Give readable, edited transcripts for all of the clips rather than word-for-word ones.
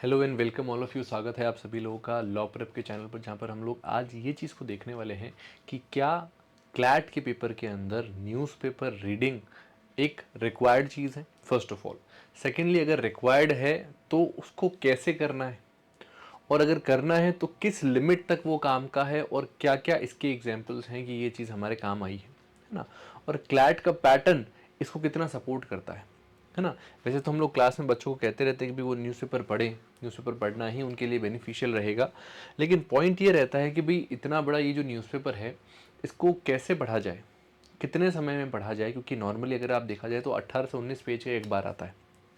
Hello and welcome all of you. स्वागत है आप सभी लोगों का लॉ प्रेप के चैनल पर, जहाँ पर हम लोग आज ये चीज़ को देखने वाले हैं कि क्या क्लैट के पेपर के अंदर न्यूज़पेपर रीडिंग एक रिक्वायर्ड चीज़ है फर्स्ट ऑफ ऑल। सेकेंडली, अगर रिक्वायर्ड है तो उसको कैसे करना है, और अगर करना है तो किस लिमिट तक वो काम का है, और क्या क्या इसके एग्जाम्पल्स हैं कि ये चीज़ हमारे काम आई है ना। और क्लैट का पैटर्न इसको कितना सपोर्ट करता है ना। वैसे तो हम लोग क्लास में बच्चों को कहते रहते हैं कि भाई वो न्यूज़पेपर पढ़ें, न्यूज़पेपर पढ़ना ही उनके लिए बेनिफिशियल रहेगा। लेकिन पॉइंट ये रहता है कि भाई इतना बड़ा ये जो न्यूज़पेपर है इसको कैसे पढ़ा जाए, कितने समय में पढ़ा जाए। क्योंकि नॉर्मली अगर आप देखा जाए तो 18 से 19 पेज का एक बार आता है।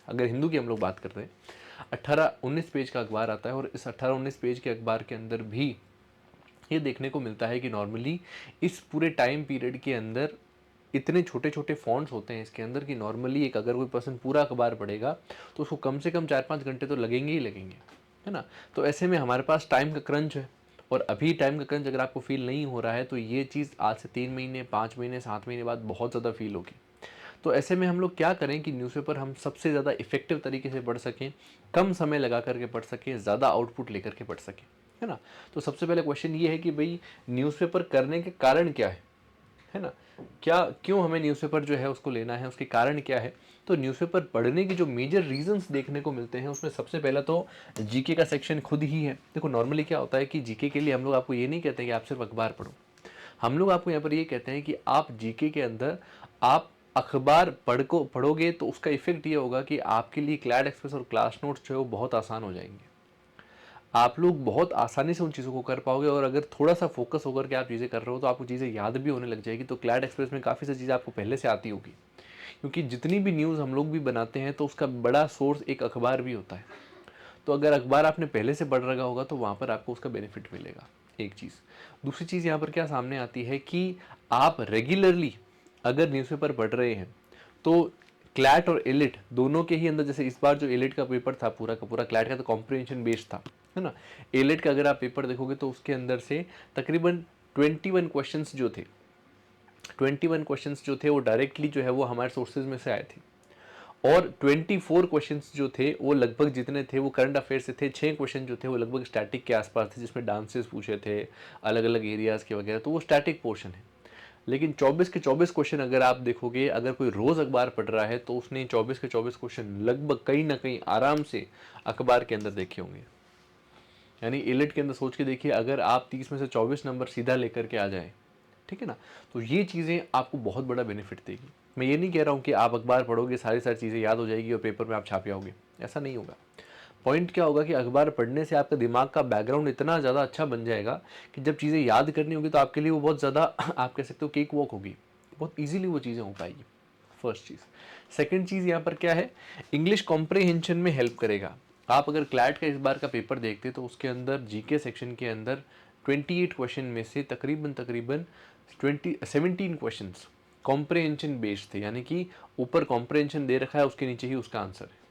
अगर हिंदू की हम लोग बात करते हैं, 18-19 पेज का अखबार आता है, और इस 18-19 पेज के अखबार के अंदर भी ये देखने को मिलता है कि नॉर्मली इस पूरे टाइम पीरियड के अंदर इतने छोटे छोटे फॉन्ट्स होते हैं इसके अंदर कि नॉर्मली एक अगर कोई पर्सन पूरा अखबार पढ़ेगा तो उसको कम से कम 4-5 घंटे तो लगेंगे ही लगेंगे, है ना। तो ऐसे में हमारे पास टाइम का क्रंच है, और अभी टाइम का क्रंच अगर आपको फील नहीं हो रहा है तो ये चीज़ आज से 3 महीने, 5 महीने, 7 महीने बाद बहुत ज़्यादा फील होगी। तो ऐसे में हम लोग क्या करें कि न्यूज़पेपर हम सबसे ज़्यादा इफेक्टिव तरीके से पढ़ सकें, कम समय लगा करके पढ़ सकें, ज़्यादा आउटपुट लेकर के पढ़ सकें, है ना। तो सबसे पहले क्वेश्चन ये है कि भाई न्यूज़पेपर करने के कारण क्या है ना। क्या क्यों हमें न्यूज़पेपर जो है उसको लेना है, उसके कारण क्या है। तो न्यूज़पेपर पढ़ने की जो मेजर रीजंस देखने को मिलते हैं उसमें सबसे पहला तो जीके का सेक्शन खुद ही है। देखो नॉर्मली क्या होता है कि जीके के लिए हम लोग आपको ये नहीं कहते हैं कि आप सिर्फ अखबार पढ़ो, हम लोग आपको यहाँ पर ये कहते हैं कि आप जीके के अंदर आप अखबार पढ़ोगे तो उसका इफेक्ट ये होगा कि आपके लिए क्लैड एक्सप्रेस और क्लास नोट्स जो है वो बहुत आसान हो जाएंगे। आप लोग बहुत आसानी से उन चीज़ों को कर पाओगे, और अगर थोड़ा सा फोकस होकर के आप चीज़ें कर रहे हो तो आपको चीज़ें याद भी होने लग जाएगी। तो क्लैड एक्सप्रेस में काफ़ी सारी चीज़ें आपको पहले से आती होगी, क्योंकि जितनी भी न्यूज़ हम लोग भी बनाते हैं तो उसका बड़ा सोर्स एक अखबार भी होता है। तो अगर अखबार आपने पहले से पढ़ रखा होगा तो वहाँ पर आपको उसका बेनिफिट मिलेगा, एक चीज़। दूसरी चीज़ यहाँ पर क्या सामने आती है कि आप रेगुलरली अगर न्यूज़पेपर पढ़ रहे हैं तो क्लैट और एलिट दोनों के ही अंदर, जैसे इस बार जो एलिट का पेपर था पूरा का पूरा, क्लैट का तो कॉम्प्रिहेंशन बेस्ड था, है ना। एलिट का अगर आप पेपर देखोगे तो उसके अंदर से तकरीबन 21 क्वेश्चंस जो थे, 21 क्वेश्चंस जो थे वो डायरेक्टली जो है वो हमारे सोर्सेज में से आए थे। और 24 क्वेश्चंस जो थे वो लगभग जितने थे वो करंट अफेयर से थे। 6 क्वेश्चन जो थे वो लगभग स्टैटिक के आसपास थे, जिसमें डांसेस पूछे थे अलग अलग एरियाज़ के वगैरह, तो वो स्टैटिक पोर्शन है। लेकिन 24 के 24 क्वेश्चन अगर आप देखोगे, अगर कोई रोज़ अखबार पढ़ रहा है तो उसने 24 के 24 क्वेश्चन लगभग कहीं ना कहीं आराम से अखबार के अंदर देखे होंगे। यानी एलिट के अंदर सोच के देखिए, अगर आप 30 में से 24 नंबर सीधा लेकर के आ जाए, ठीक है ना, तो ये चीज़ें आपको बहुत बड़ा बेनिफिट देगी। मैं ये नहीं कह रहा हूँ कि आप अखबार पढ़ोगे सारी सारी चीज़ें याद हो जाएगी और पेपर में आप छाप आओगे, ऐसा नहीं होगा। पॉइंट क्या होगा कि अखबार पढ़ने से आपका दिमाग का बैकग्राउंड इतना ज़्यादा अच्छा बन जाएगा कि जब चीज़ें याद करनी होगी तो आपके लिए वो बहुत ज़्यादा आप कह सकते हो केक वॉक होगी, बहुत ईजिली वो चीज़ें हो पाएगी। फर्स्ट चीज़। सेकंड चीज़ यहाँ पर क्या है, इंग्लिश कॉम्प्रिहेंशन में हेल्प करेगा। आप अगर क्लैट का इस बार का पेपर देखते तो उसके अंदर जीके सेक्शन के अंदर 28 क्वेश्चन में से तकरीबन तकरीबन 17 क्वेश्चंस कॉम्प्रिहेंशन बेस्ड थे, यानी कि ऊपर कॉम्प्रिहेंशन दे रखा है, उसके नीचे ही उसका आंसर है।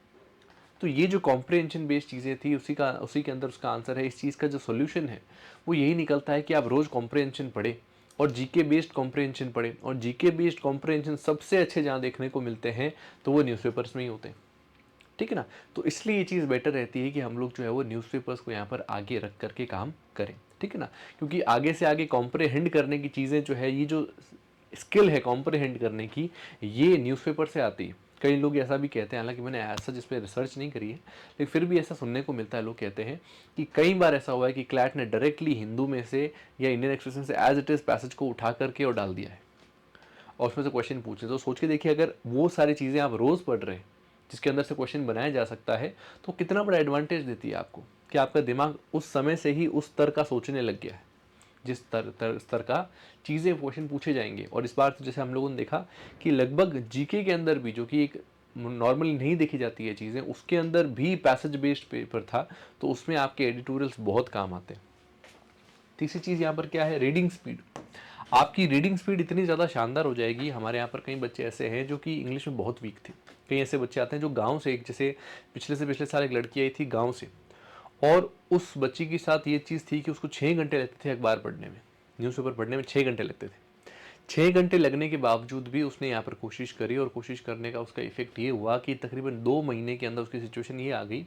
तो ये जो कॉम्प्रिहेंशन बेस्ड चीज़ें थी उसी के अंदर उसका आंसर है। इस चीज़ का जो सोल्यूशन है वो यही निकलता है कि आप रोज़ कॉम्प्रिहेंशन पढ़े और जीके बेस्ड कॉम्प्रिहेंशन पढ़े। और जीके बेस्ड कॉम्प्रिहेंशन सबसे अच्छे जहाँ देखने को मिलते हैं तो वो न्यूज़पेपर्स में ही होते हैं, ठीक है ना। तो इसलिए ये चीज़ बेटर रहती है कि हम लोग जो है वो न्यूज़पेपर्स को यहाँ पर आगे रख करके काम करें, ठीक है ना। क्योंकि आगे से आगे कॉम्प्रिहेंड करने की चीज़ें जो है, ये जो स्किल है कॉम्प्रिहेंड करने की, ये न्यूज़पेपर से आती है। कई लोग ऐसा भी कहते हैं, हालांकि मैंने ऐसा जिस पर रिसर्च नहीं करी है, लेकिन फिर भी ऐसा सुनने को मिलता है। लोग कहते हैं कि कई बार ऐसा हुआ है कि क्लैट ने डायरेक्टली हिंदू में से या इंडियन एक्सप्रेशन से एज इट इज़ पैसेज को उठा करके और डाल दिया है, और उसमें से क्वेश्चन पूछे। तो सोच के देखिए, अगर वो सारी चीज़ें आप रोज़ पढ़ रहे हैं जिसके अंदर से क्वेश्चन बनाया जा सकता है, तो कितना बड़ा एडवांटेज देती है आपको कि आपका दिमाग उस समय से ही उस स्तर का सोचने लग गया है, जिस स्तर का चीज़ें क्वेश्चन पूछे जाएंगे। और इस बार तो जैसे हम लोगों ने देखा कि लगभग जीके के अंदर भी, जो कि एक नॉर्मली नहीं देखी जाती है चीज़ें, उसके अंदर भी पैसेज बेस्ड पेपर था, तो उसमें आपके एडिटोरियल्स बहुत काम आते हैं। तीसरी चीज़ यहाँ पर क्या है, रीडिंग स्पीड। आपकी रीडिंग स्पीड इतनी ज़्यादा शानदार हो जाएगी। हमारे यहाँ पर कई बच्चे ऐसे हैं जो कि इंग्लिश में बहुत वीक थे। कई ऐसे बच्चे आते हैं जो गांव से, एक जैसे पिछले से पिछले साल एक लड़की आई थी गांव से, और उस बच्ची के साथ ये चीज़ थी कि उसको 6 घंटे लगते थे अखबार पढ़ने में, न्यूज़पेपर पढ़ने में 6 घंटे लगते थे। 6 घंटे लगने के बावजूद भी उसने यहाँ पर कोशिश करी, और कोशिश करने का उसका इफेक्ट ये हुआ कि तकरीबन 2 महीने के अंदर उसकी सिचुएशन ये आ गई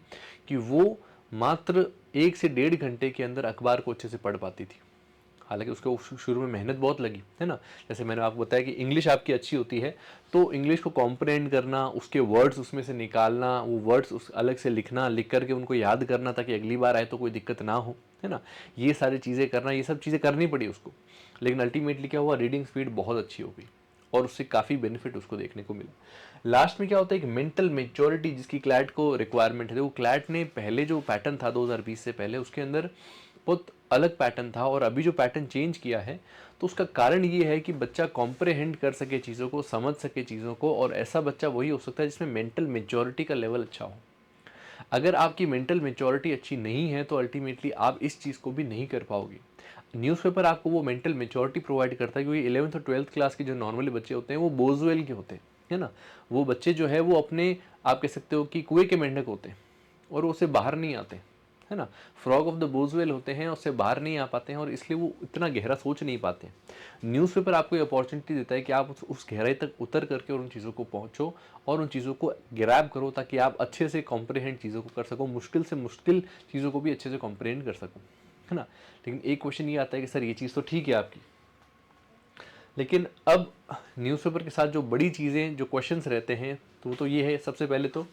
कि वो मात्र 1 से 1.5 घंटे के अंदर अखबार को अच्छे से पढ़ पाती थी। हालांकि उसको शुरू में मेहनत बहुत लगी, है ना। जैसे मैंने आपको बताया कि इंग्लिश आपकी अच्छी होती है, तो इंग्लिश को कॉम्प्रहेंड करना, उसके वर्ड्स उसमें से निकालना, वो वर्ड्स उस अलग से लिखना, लिख करके उनको याद करना ताकि अगली बार आए तो कोई दिक्कत ना हो, है ना। ये सारी चीज़ें करना, ये सब चीज़ें करनी पड़ी उसको। लेकिन अल्टीमेटली क्या हुआ, रीडिंग स्पीड बहुत अच्छी हो गई और उससे काफ़ी बेनिफिट उसको देखने को मिला। लास्ट में क्या होता है कि मेंटल मेच्योरिटी जिसकी क्लैट को रिक्वायरमेंट है, वो क्लैट ने पहले जो पैटर्न था 2020 से पहले, उसके अंदर बहुत अलग पैटर्न था और अभी जो पैटर्न चेंज किया है, तो उसका कारण ये है कि बच्चा कॉम्प्रहेंड कर सके चीज़ों को, समझ सके चीज़ों को, और ऐसा बच्चा वही हो सकता है जिसमें मेंटल मेच्योरिटी का लेवल अच्छा हो। अगर आपकी मेंटल मेच्योरिटी अच्छी नहीं है तो अल्टीमेटली आप इस चीज़ को भी नहीं कर पाओगे। न्यूज़पेपर आपको वो मेंटल मेच्योरिटी प्रोवाइड करता है, क्योंकि 11th और 12th क्लास के जो नॉर्मली बच्चे होते हैं वो बोझवेल के होते हैं, है ना। वो बच्चे जो है वो अपने, आप कह सकते हो कि कुएं के मेंढक होते हैं और उससे बाहर नहीं आते, है ना। फ्रॉग ऑफ द बोझवेल होते हैं, उससे बाहर नहीं आ पाते हैं और इसलिए वो इतना गहरा सोच नहीं पाते। न्यूज़पेपर आपको ये अपॉर्चुनिटी देता है कि आप उस गहराई तक उतर करके और उन चीज़ों को पहुंचो और उन चीज़ों को ग्रैब करो, ताकि आप अच्छे से कॉम्प्रहेंड चीज़ों को कर सको, मुश्किल से मुश्किल चीज़ों को भी अच्छे से कॉम्प्रहेंड कर सको, है ना। लेकिन एक क्वेश्चन ये आता है कि सर ये चीज़ तो ठीक है आपकी, लेकिन अब न्यूज़पेपर के साथ जो बड़ी चीज़ें, जो क्वेश्चंस रहते हैं, तो ये है, सबसे पहले तो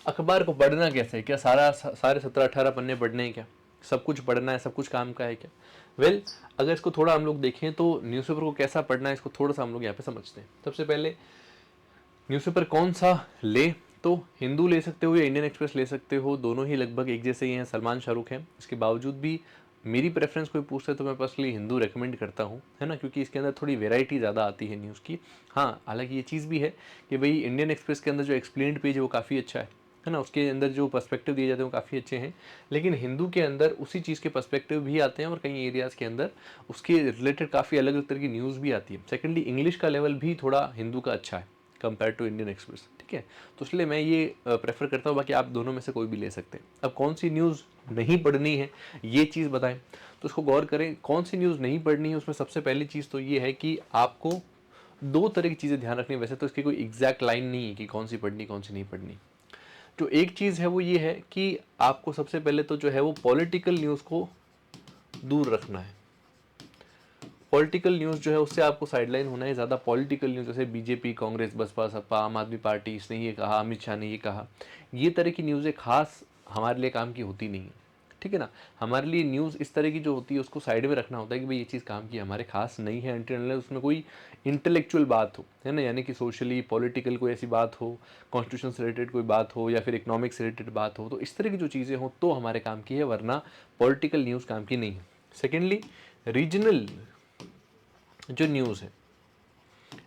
अखबार को पढ़ना कैसे है, क्या सारे 17-18 पन्ने पढ़ने हैं क्या, सब कुछ पढ़ना है, सब कुछ काम का है क्या। वेल, अगर इसको थोड़ा हम लोग देखें तो न्यूज़पेपर को कैसा पढ़ना है, इसको थोड़ा सा हम लोग यहाँ पे समझते हैं। सबसे पहले न्यूज़पेपर कौन सा ले, तो हिंदू ले सकते हो या इंडियन एक्सप्रेस ले सकते हो, दोनों ही लगभग एक जैसे ही हैं, सलमान शाहरुख हैं। इसके बावजूद भी मेरी प्रेफरेंस कोई पूछता है तो मैं पर्सनली हिंदू रेकमेंड करता हूँ, है ना, क्योंकि इसके अंदर थोड़ी वेराइटी ज़्यादा आती है न्यूज़ की। हाँ, हालांकि ये चीज़ भी है कि भाई इंडियन एक्सप्रेस के अंदर जो एक्सप्लेन्ड पेज है वो काफ़ी अच्छा है ना, उसके अंदर जो पर्सपेक्टिव दिए जाते हैं वो काफ़ी अच्छे हैं। लेकिन हिंदू के अंदर उसी चीज़ के पर्सपेक्टिव भी आते हैं और कई एरियाज़ के अंदर उसके रिलेटेड काफ़ी अलग अलग तरह की न्यूज़ भी आती है। सेकेंडली, इंग्लिश का लेवल भी थोड़ा हिंदू का अच्छा है कंपेयर टू इंडियन एक्सप्रेस, ठीक है। तो इसलिए मैं ये प्रेफर करता हूँ, बाकी आप दोनों में से कोई भी ले सकते हैं। अब कौन सी न्यूज़ नहीं पढ़नी है ये चीज़ बताएं, तो उसको गौर करें। कौन सी न्यूज़ नहीं पढ़नी है, उसमें सबसे पहली चीज़ तो ये है कि आपको 2 तरह की चीज़ें ध्यान रखनी है। वैसे तो इसकी कोई एग्जैक्ट लाइन नहीं है कि कौन सी पढ़नी कौन सी नहीं पढ़नी। जो एक चीज़ है वो ये है कि आपको सबसे पहले तो जो है वो पॉलिटिकल न्यूज़ को दूर रखना है। पॉलिटिकल न्यूज़ जो है उससे आपको साइडलाइन होना है। ज़्यादा पॉलिटिकल न्यूज़ जैसे बीजेपी, कांग्रेस, बसपा, सपा, आम आदमी पार्टी, इसने ये कहा, अमित शाह ने ये कहा, ये तरह की न्यूज़ें खास हमारे लिए काम की होती नहीं है, ठीक है ना। हमारे लिए न्यूज़ इस तरह की जो होती है उसको साइड में रखना होता है कि भाई ये चीज़ काम की हमारे खास नहीं है, अनटिल उसमें कोई इंटेलेक्चुअल बात हो, है ना, यानी कि सोशली पॉलिटिकल कोई ऐसी बात हो, कॉन्स्टिट्यूशन से रिलेटेड कोई बात हो या फिर इकोनॉमिक्स से रिलेटेड बात हो, तो इस तरह की जो चीज़ें हों तो हमारे काम की है, वरना पॉलिटिकल न्यूज़ काम की नहीं है। सेकेंडली, रीजनल जो न्यूज़ है,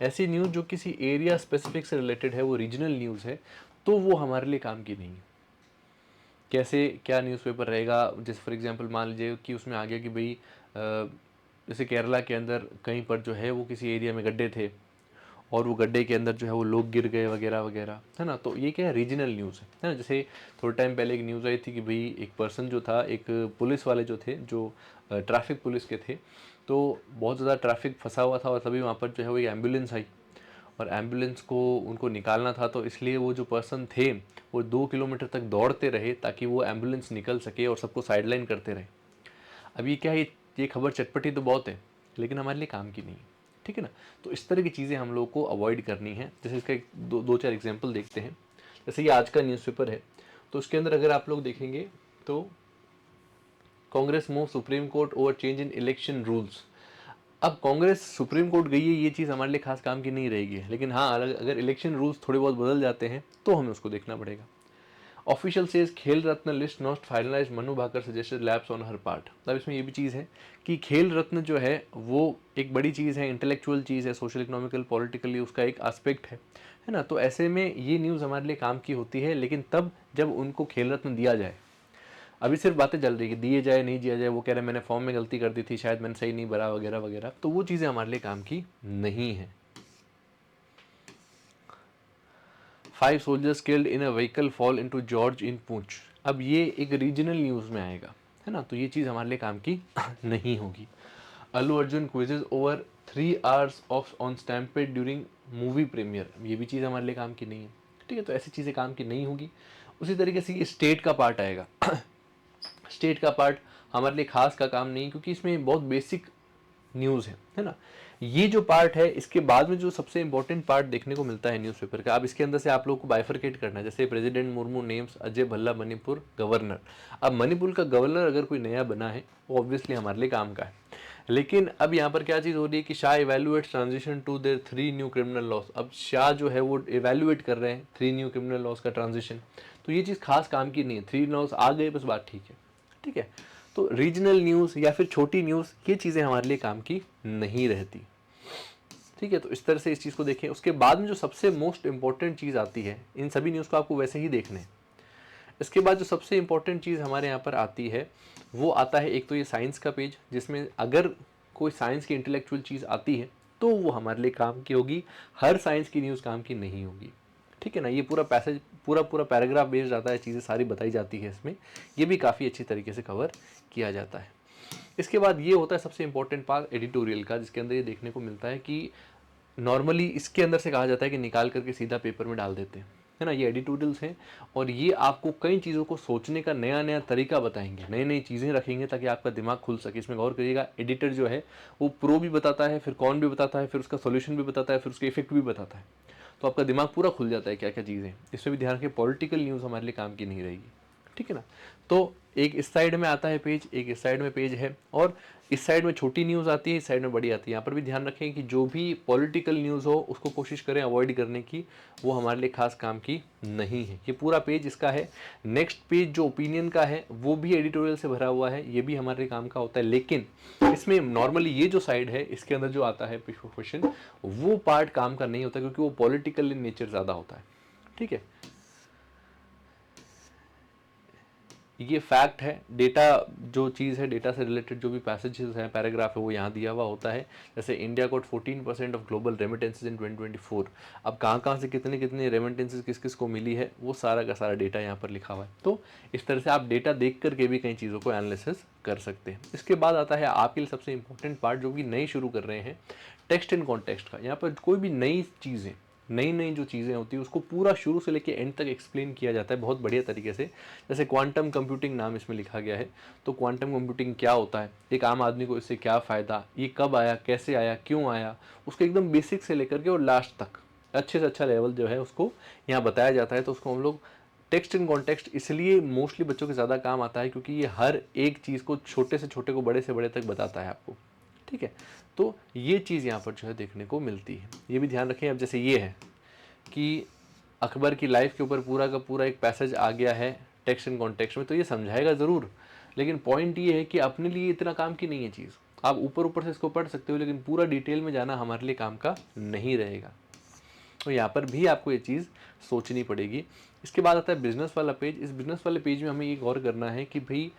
ऐसी न्यूज़ जो किसी एरिया स्पेसिफिक से रिलेटेड है, वो रीजनल न्यूज़ है, तो वो हमारे लिए काम की नहीं है। कैसे, क्या न्यूज़पेपर रहेगा, जैसे फॉर एग्जांपल मान लीजिए कि उसमें आ गया कि भाई जैसे केरला के अंदर कहीं पर जो है वो किसी एरिया में गड्ढे थे और वो गड्ढे के अंदर जो है वो लोग गिर गए वगैरह वगैरह, है ना। तो ये क्या है, रीजनल न्यूज़ है ना। जैसे थोड़े टाइम पहले एक न्यूज़ आई थी कि भाई एक पर्सन जो था, एक पुलिस वाले जो थे, जो ट्रैफिक पुलिस के थे, तो बहुत ज़्यादा ट्रैफिक फंसा हुआ था और तभी वहाँ पर जो है वो एक एम्बुलेंस आई और एम्बुलेंस को उनको निकालना था, तो इसलिए वो जो पर्सन थे वो 2 किलोमीटर तक दौड़ते रहे ताकि वो एम्बुलेंस निकल सके और सबको साइडलाइन करते रहे। अब ये क्या है, ये खबर चटपटी तो बहुत है लेकिन हमारे लिए काम की नहीं है, ठीक है ना। तो इस तरह की चीज़ें हम लोग को अवॉइड करनी है। जैसे इसका दो चार एग्जाम्पल देखते हैं। जैसे ये आज का न्यूज़पेपर है, तो उसके अंदर अगर आप लोग देखेंगे तो Congress move supreme court over change in election rules. अब कांग्रेस सुप्रीम कोर्ट गई है, ये चीज़ हमारे लिए खास काम की नहीं रहेगी, लेकिन हाँ अगर इलेक्शन रूल्स थोड़े बहुत बदल जाते हैं तो हमें उसको देखना पड़ेगा। Official says Khel Ratna list not finalize, Manu Bhaker suggested lapse on her part. अब इसमें ये भी चीज़ है कि खेल रत्न जो है वो एक बड़ी चीज़ है, इंटेलेक्चुअल चीज़ है, सोशल इकोनॉमिकल पॉलिटिकली उसका एक एस्पेक्ट है ना। तो ऐसे में ये न्यूज़ हमारे लिए काम की होती है, लेकिन तब जब उनको खेल रत्न दिया जाए। अभी सिर्फ बातें चल रही है कि दिए जाए नहीं दिया जाए, वो कह रहे मैंने फॉर्म में गलती कर दी थी, शायद मैंने सही नहीं भरा वगैरह वगैरह, तो वो चीज़ें हमारे लिए काम की नहीं है। 5 soldiers killed in a vehicle fall into gorge in Poonch. अब ये एक रीजनल न्यूज़ में आएगा, है ना, तो ये चीज़ हमारे लिए काम की नहीं होगी। Allu Arjun quizzed over 3 hours of on stampede during movie premiere, ये भी चीज़ हमारे लिए काम की नहीं है, ठीक है। तो ऐसी चीज़ें काम की नहीं होगी। उसी तरीके से ये स्टेट का पार्ट आएगा स्टेट का पार्ट हमारे लिए खास का काम नहीं, क्योंकि इसमें बहुत बेसिक न्यूज़ है ना। ये जो पार्ट है, इसके बाद में जो सबसे इंपॉर्टेंट पार्ट देखने को मिलता है न्यूज़पेपर का, अब इसके अंदर से आप लोगों को बाइफरकेट करना है। जैसे president Murmu names Ajay Bhalla Manipur governor. अब मणिपुर का गवर्नर अगर कोई नया बना है वो ऑब्वियसली हमारे लिए काम का है, लेकिन अब यहाँ पर क्या चीज़ हो रही है कि Shah evaluate transition to their 3 new criminal laws. अब शाह जो है वो इवेल्युएट कर रहे हैं 3 न्यू क्रिमिनल लॉज का ट्रांजिशन। तो ये चीज़ खास काम की नहीं है, 3 लॉज आ गए बस, बात ठीक है, ठीक है। तो रीजनल न्यूज़ या फिर छोटी न्यूज़, ये चीज़ें हमारे लिए काम की नहीं रहती, ठीक है। तो इस तरह से इस चीज़ को देखें। उसके बाद में जो सबसे मोस्ट इंपॉर्टेंट चीज़ आती है, इन सभी न्यूज़ को आपको वैसे ही देखने हैं। इसके बाद जो सबसे इंपॉर्टेंट चीज़ हमारे यहाँ पर आती है वो आता है, एक तो ये साइंस का पेज, जिसमें अगर कोई साइंस की इंटेलेक्चुअल चीज़ आती है तो वो हमारे लिए काम की होगी, हर साइंस की न्यूज़ काम की नहीं होगी, ठीक है ना। ये पूरा पैसेज पूरा पूरा पैराग्राफ बेस्ड आता है, चीज़ें सारी बताई जाती है इसमें, ये भी काफ़ी अच्छी तरीके से कवर किया जाता है। इसके बाद ये होता है सबसे इंपॉर्टेंट पार्ट एडिटोरियल का, जिसके अंदर ये देखने को मिलता है कि नॉर्मली इसके अंदर से कहा जाता है कि निकाल करके सीधा पेपर में डाल देते हैं, है ना। ये एडिटोरियल्स हैं और ये आपको कई चीज़ों को सोचने का नया नया तरीका बताएंगे, नई नई चीज़ें रखेंगे ताकि आपका दिमाग खुल सके। इसमें गौर करिएगा, एडिटर जो है वो प्रो भी बताता है, फिर कॉन भी बताता है, फिर उसका सोल्यूशन भी बताता है, फिर उसके इफेक्ट भी बताता है। तो आपका दिमाग पूरा खुल जाता है क्या क्या चीज़ें। इसमें भी ध्यान रखिए, पॉलिटिकल न्यूज़ हमारे लिए काम की नहीं रहेगी, ठीक है ना। तो एक इस साइड में आता है पेज, एक इस साइड में पेज है, और इस साइड में छोटी न्यूज़ आती है, इस साइड में बड़ी आती है। यहाँ पर भी ध्यान रखें कि जो भी पॉलिटिकल न्यूज़ हो उसको कोशिश करें अवॉइड करने की, वो हमारे लिए खास काम की नहीं है। ये पूरा पेज इसका है। नेक्स्ट पेज जो ओपिनियन का है वो भी एडिटोरियल से भरा हुआ है, ये भी हमारे लिए काम का होता है, लेकिन इसमें नॉर्मली ये जो साइड है इसके अंदर जो आता है क्वेश्चन, वो पार्ट काम का नहीं होता, क्योंकि वो पॉलिटिकल इन नेचर ज़्यादा होता है, ठीक है। ये फैक्ट है, डेटा जो चीज़ है, डेटा से रिलेटेड जो भी पैसेजेस हैं, पैराग्राफ है, वो यहाँ दिया हुआ होता है। जैसे India got 14% of global remittances in 2024। अब कहाँ से कितने कितने रेमिटेंसेज किस किस को मिली है, वो सारा का सारा डेटा यहाँ पर लिखा हुआ है। तो इस तरह से आप डेटा देख करके भी कई चीज़ों को एनालिसिस कर सकते हैं। इसके बाद आता है आपके लिए सबसे इंपॉर्टेंट पार्ट, जो कि नई शुरू कर रहे हैं, टेक्स्ट इन कॉन्टेक्स्ट का। यहाँ पर कोई भी नई चीज़ें, नई नई जो चीज़ें होती है उसको पूरा शुरू से लेकर एंड तक एक्सप्लेन किया जाता है बहुत बढ़िया तरीके से। जैसे क्वांटम कंप्यूटिंग नाम इसमें लिखा गया है, तो क्वांटम कंप्यूटिंग क्या होता है, एक आम आदमी को इससे क्या फ़ायदा, ये कब आया, कैसे आया, क्यों आया, उसको एकदम बेसिक से लेकर के और लास्ट तक अच्छे से अच्छा लेवल जो है उसको यहाँ बताया जाता है। तो उसको हम लोग टेक्स्ट इन कॉन्टेक्स्ट इसलिए मोस्टली बच्चों के ज़्यादा काम आता है, क्योंकि ये हर एक चीज़ को छोटे से छोटे को बड़े से बड़े तक बताता है आपको, ठीक है। तो ये चीज़ यहाँ पर जो है देखने को मिलती है, ये भी ध्यान रखें। अब जैसे ये है कि अकबर की लाइफ के ऊपर पूरा का पूरा एक पैसेज आ गया है टेक्स्ट एंड कॉन्टेक्स्ट में, तो ये समझाएगा ज़रूर, लेकिन पॉइंट ये है कि अपने लिए इतना काम की नहीं है चीज़। आप ऊपर ऊपर से इसको पढ़ सकते हो, लेकिन पूरा डिटेल में जाना हमारे लिए काम का नहीं रहेगा। तो यहाँ पर भी आपको ये चीज़ सोचनी पड़ेगी। इसके बाद आता है बिजनेस वाला पेज। इस बिजनेस वाले पेज में हमें ये गौर करना है कि भाई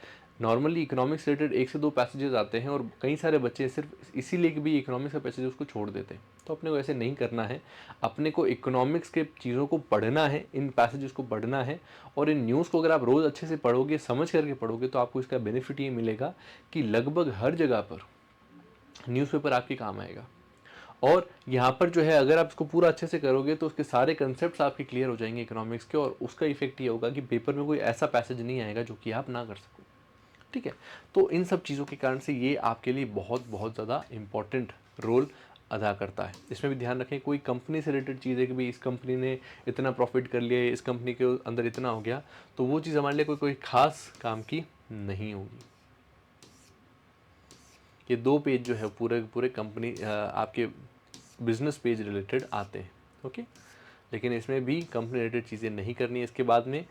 नॉर्मली इकोनॉमिक्स रिलेटेड 1 से 2 पैसेजेस आते हैं, और कई सारे बच्चे सिर्फ इसीलिए कि भी इकोनॉमिक्स का पैसेज उसको छोड़ देते हैं। तो अपने को ऐसे नहीं करना है, अपने को इकोनॉमिक्स के चीज़ों को पढ़ना है, इन पैसेजेस को पढ़ना है, और इन न्यूज़ को अगर आप रोज़ अच्छे से पढ़ोगे, समझ करके पढ़ोगे, तो आपको इसका बेनिफिट ये मिलेगा कि लगभग हर जगह पर न्यूज़पेपर आपके काम आएगा। और यहाँ पर जो है अगर आप इसको पूरा अच्छे से करोगे तो उसके सारे कंसेप्ट आपके क्लियर हो जाएंगे इकोनॉमिक्स के, और उसका इफेक्ट ये होगा कि पेपर में कोई ऐसा पैसेज नहीं आएगा जो कि आप ना कर सको, ठीक है। तो इन सब चीज़ों के कारण से ये आपके लिए बहुत बहुत ज़्यादा इंपॉर्टेंट रोल अदा करता है। इसमें भी ध्यान रखें, कोई कंपनी से रिलेटेड चीज़ है कि भाई इस कंपनी ने इतना प्रॉफिट कर लिया, इस कंपनी के अंदर इतना हो गया, तो वो चीज़ हमारे लिए कोई कोई खास काम की नहीं होगी। ये 2 पेज जो है पूरे पूरे कंपनी आपके बिजनेस पेज रिलेटेड आते हैं, ओके। लेकिन इसमें भी कंपनी रिलेटेड चीज़ें नहीं करनी है। इसके बाद में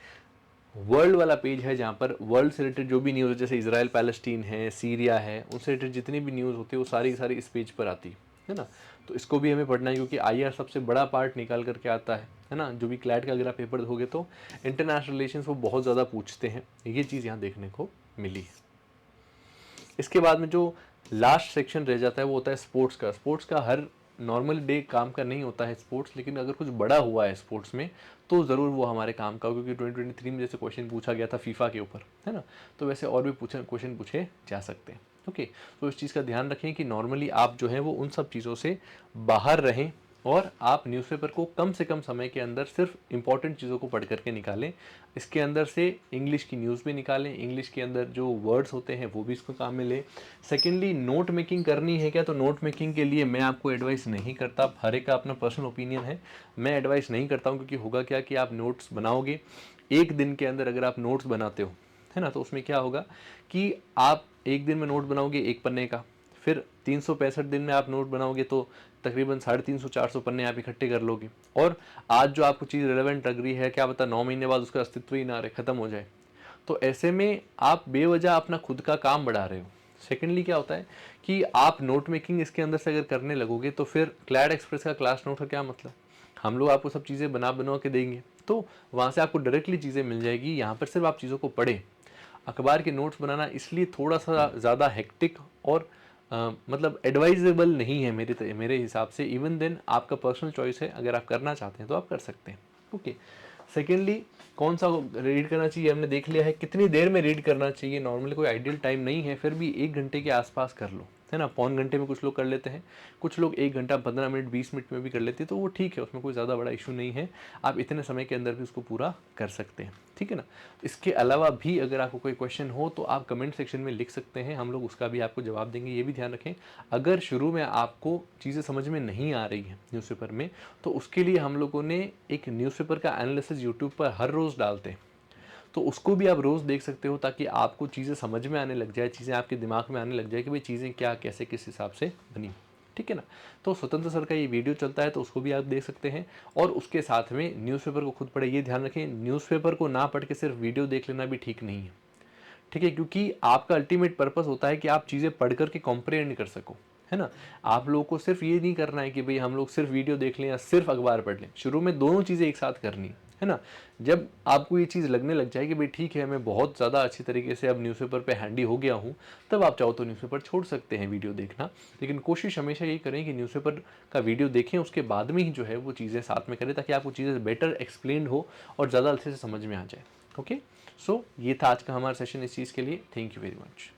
वर्ल्ड वाला पेज है, जहाँ पर वर्ल्ड से रिलेटेड जो भी न्यूज़, जैसे इसराइल पैलेस्टीन है, सीरिया है, उनसे रिलेटेड जितनी भी न्यूज़ होती है वो सारी सारी इस पेज पर आती है ना। तो इसको भी हमें पढ़ना है, क्योंकि आईआर सबसे बड़ा पार्ट निकाल करके आता है ना। जो भी क्लैट का अगर आप पेपर दोगे तो इंटरनेशनल रिलेशंस वो बहुत ज़्यादा पूछते हैं, ये चीज़ यहाँ देखने को मिली है। इसके बाद में जो लास्ट सेक्शन रह जाता है वो होता है स्पोर्ट्स का। स्पोर्ट्स का हर नॉर्मल डे काम का नहीं होता है स्पोर्ट्स, लेकिन अगर कुछ बड़ा हुआ है स्पोर्ट्स में तो ज़रूर वो हमारे काम का, क्योंकि 2023 में जैसे क्वेश्चन पूछा गया था फीफा के ऊपर, है ना। तो वैसे और भी क्वेश्चन पूछे जा सकते हैं, ओके। तो इस चीज़ का ध्यान रखें कि नॉर्मली आप जो है वो उन सब चीज़ों से बाहर रहें, और आप न्यूज़पेपर को कम से कम समय के अंदर सिर्फ इंपॉर्टेंट चीज़ों को पढ़ करके निकालें। इसके अंदर से इंग्लिश की न्यूज़ भी निकालें, इंग्लिश के अंदर जो वर्ड्स होते हैं वो भी इसको काम में लें। सेकेंडली, नोट मेकिंग करनी है क्या, तो नोट मेकिंग के लिए मैं आपको एडवाइस नहीं करता, हर एक का अपना पर्सनल ओपिनियन है, मैं एडवाइस नहीं करता हूँ, क्योंकि होगा क्या कि आप नोट्स बनाओगे, एक दिन के अंदर अगर आप नोट्स बनाते हो, है ना, तो उसमें क्या होगा कि आप एक दिन में नोट बनाओगे एक पन्ने का, फिर 365 दिन में आप नोट बनाओगे तो तकरीबन 350-400 पन्ने आप इकट्ठे कर लोगे, और आज जो आपको चीज़ रिलेवेंट लग रही है, क्या पता 9 महीने बाद उसका अस्तित्व ही ना रहे, ख़त्म हो जाए। तो ऐसे में आप बेवजह अपना खुद का काम बढ़ा रहे हो। सेकेंडली क्या होता है कि आप नोट मेकिंग इसके अंदर से अगर करने लगोगे तो फिर क्लैड एक्सप्रेस का क्लास नोट का क्या मतलब, हम लोग आपको सब चीज़ें बना के देंगे, तो वहाँ से आपको डायरेक्टली चीज़ें मिल जाएगी, यहाँ पर सिर्फ आप चीज़ों को पढ़ें। अखबार के नोट्स बनाना इसलिए थोड़ा सा ज़्यादा हेक्टिक और मतलब एडवाइजेबल नहीं है मेरे हिसाब से। इवन देन आपका पर्सनल चॉइस है, अगर आप करना चाहते हैं तो आप कर सकते हैं। ओके। सेकेंडली, कौन सा रीड करना चाहिए हमने देख लिया है, कितनी देर में रीड करना चाहिए, नॉर्मली कोई आइडियल टाइम नहीं है, फिर भी 1 घंटे के आसपास कर लो, है ना। पौन घंटे में कुछ लोग कर लेते हैं, कुछ लोग 1 घंटा 15 मिनट 20 मिनट में भी कर लेते हैं, तो वो ठीक है, उसमें कोई ज़्यादा बड़ा इशू नहीं है, आप इतने समय के अंदर भी उसको पूरा कर सकते हैं, ठीक है ना। इसके अलावा भी अगर आपको कोई क्वेश्चन हो तो आप कमेंट सेक्शन में लिख सकते हैं, हम लोग उसका भी आपको जवाब देंगे। ये भी ध्यान रखें, अगर शुरू में आपको चीज़ें समझ में नहीं आ रही हैं न्यूज़पेपर में, तो उसके लिए हम लोगों ने एक न्यूज़पेपर का एनालिसिस यूट्यूब पर हर रोज़ डालते हैं, तो उसको भी आप रोज़ देख सकते हो, ताकि आपको चीज़ें समझ में आने लग जाए, चीज़ें आपके दिमाग में आने लग जाए कि भाई चीज़ें क्या कैसे किस हिसाब से बनी, ठीक है ना। तो स्वतंत्र सर का ये वीडियो चलता है, तो उसको भी आप देख सकते हैं, और उसके साथ में न्यूज़पेपर को खुद पढ़े। ये ध्यान रखें, न्यूज़पेपर को ना पढ़ के सिर्फ वीडियो देख लेना भी ठीक नहीं है, ठीक है, क्योंकि आपका अल्टीमेट पर्पस होता है कि आप चीज़ें पढ़ करके कॉम्प्रिहेंड कर सको, है ना। आप लोगों को सिर्फ ये नहीं करना है कि भाई हम लोग सिर्फ वीडियो देख लें या सिर्फ अखबार पढ़ लें, शुरू में दोनों चीज़ें एक साथ करनी है ना। जब आपको ये चीज़ लगने लग जाए कि भाई ठीक है, मैं बहुत ज़्यादा अच्छी तरीके से अब न्यूज़पेपर पे हैंडी हो गया हूँ, तब आप चाहो तो न्यूज़पेपर छोड़ सकते हैं वीडियो देखना, लेकिन कोशिश हमेशा यही करें कि न्यूज़पेपर का वीडियो देखें, उसके बाद में ही जो है वो चीज़ें साथ में करें, ताकि आपको चीज़ें बेटर एक्सप्लेन हो और ज़्यादा अच्छे से समझ में आ जाए। ओके, सो ये था आज का हमारा सेशन इस चीज़ के लिए। Thank you very much.